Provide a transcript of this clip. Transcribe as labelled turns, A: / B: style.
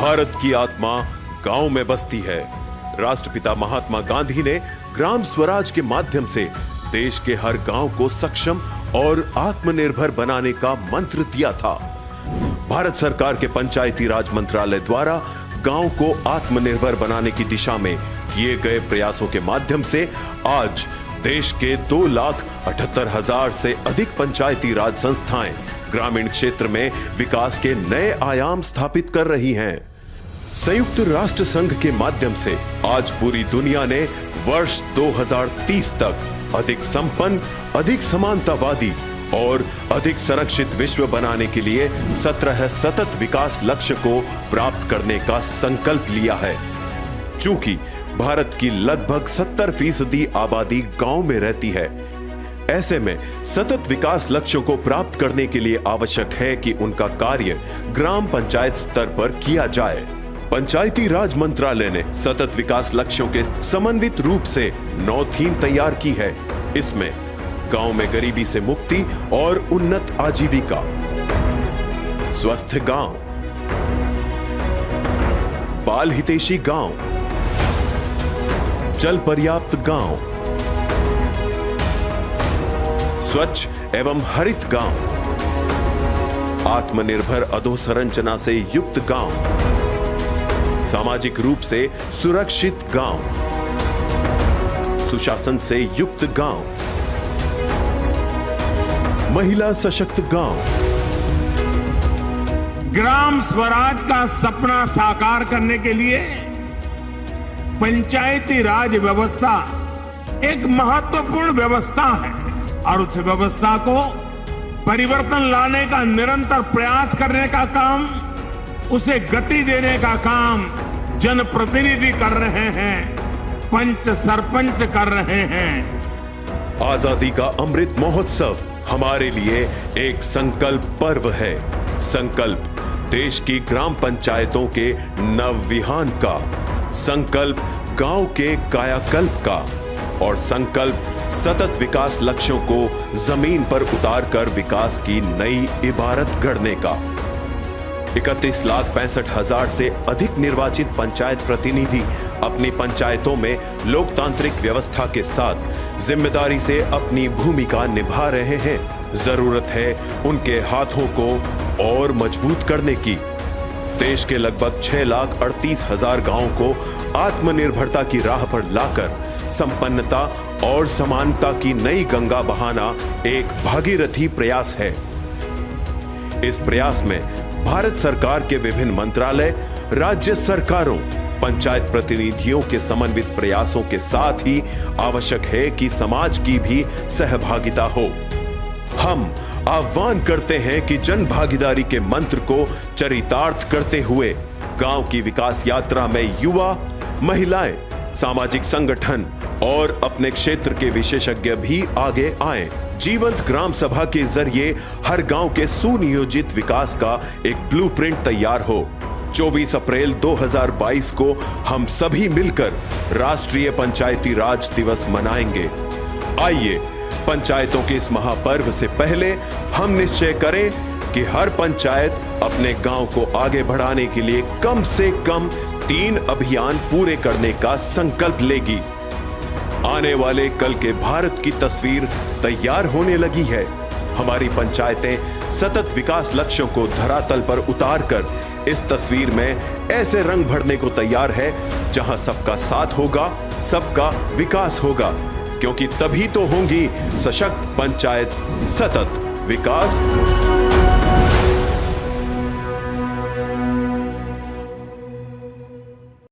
A: भारत की आत्मा गांव में बसती है। राष्ट्रपिता महात्मा गांधी ने ग्राम स्वराज के माध्यम से देश के हर गांव को सक्षम और आत्मनिर्भर बनाने का मंत्र दिया था। भारत सरकार के पंचायती राज मंत्रालय द्वारा गांव को आत्मनिर्भर बनाने की दिशा में किए गए प्रयासों के माध्यम से आज देश के 2,78,000 से अधिक पंचायती राज संस्थाएं ग्रामीण क्षेत्र में विकास के नए आयाम स्थापित कर रही हैं। संयुक्त राष्ट्र संघ के माध्यम से आज पूरी दुनिया ने वर्ष 2030 तक अधिक संपन्न, अधिक समानतावादी और अधिक संरक्षित विश्व बनाने के लिए 17 सतत विकास लक्ष्य को प्राप्त करने का संकल्प लिया है। चूंकि भारत की लगभग 70% आबादी गांव में रहती है, ऐसे में सतत विकास लक्ष्यों को प्राप्त करने के लिए आवश्यक है कि उनका कार्य ग्राम पंचायत स्तर पर किया जाए। पंचायती राज मंत्रालय ने सतत विकास लक्ष्यों के समन्वित रूप से 9 थीम तैयार की है। इसमें गांव में गरीबी से मुक्ति और उन्नत आजीविका, स्वस्थ गांव, बाल हितैषी गांव, जल पर्याप्त गांव, स्वच्छ एवं हरित गांव, आत्मनिर्भर अधोसंरचना से युक्त गांव, सामाजिक रूप से सुरक्षित गांव, सुशासन से युक्त गांव, महिला सशक्त गांव।
B: ग्राम स्वराज का सपना साकार करने के लिए पंचायती राज व्यवस्था एक महत्वपूर्ण व्यवस्था है और उस व्यवस्था को परिवर्तन लाने का निरंतर प्रयास करने का काम, उसे गति देने का काम जनप्रतिनिधि कर रहे हैं, पंच सरपंच कर रहे हैं।
A: आजादी का अमृत महोत्सव हमारे लिए एक संकल्प पर्व है। संकल्प देश की ग्राम पंचायतों के नवविहान का, संकल्प गांव के कायाकल्प का और संकल्प सतत विकास लक्ष्यों को जमीन पर उतारकर विकास की नई इबारत गढ़ने का। 31,65,000 से अधिक निर्वाचित पंचायत प्रतिनिधि अपनी पंचायतों में लोकतांत्रिक व्यवस्था के साथ जिम्मेदारी से अपनी भूमिका निभा रहे हैं। जरूरत है उनके हाथों को और मजबूत करने की। देश के लगभग 6,38,000 गांवों को आत्मनिर्भरता की राह पर लाकर संपन्नता और समानता की नई गंगा बहाना एक भागीरथी प्रयास है। इस प्रयास में भारत सरकार के विभिन्न मंत्रालय, राज्य सरकारों, पंचायत प्रतिनिधियों के समन्वित प्रयासों के साथ ही आवश्यक है कि समाज की भी सहभागिता हो। हम आह्वान करते हैं कि जन भागीदारी के मंत्र को चरितार्थ करते हुए गांव की विकास यात्रा में युवा, महिलाएं, सामाजिक संगठन और अपने क्षेत्र के विशेषज्ञ भी आगे आएं। जीवंत ग्राम सभा के जरिए हर गांव के सुनियोजित विकास का एक ब्लूप्रिंट तैयार हो। 24 अप्रैल 2022 को हम सभी मिलकर राष्ट्रीय पंचायती राज दिवस मनाएंगे। आइए पंचायतों के इस महापर्व से पहले हम निश्चय करें कि हर पंचायत अपने गांव को आगे बढ़ाने के लिए कम से कम 3 अभियान पूरे करने का संकल्प लेगी। आने वाले कल के भारत की तस्वीर तैयार होने लगी है। हमारी पंचायतें सतत विकास लक्ष्यों को धरातल पर उतारकर इस तस्वीर में ऐसे रंग भरने को तैयार है जहां सबका साथ होगा, सबका विकास होगा, क्योंकि तभी तो होंगी सशक्त पंचायत, सतत विकास।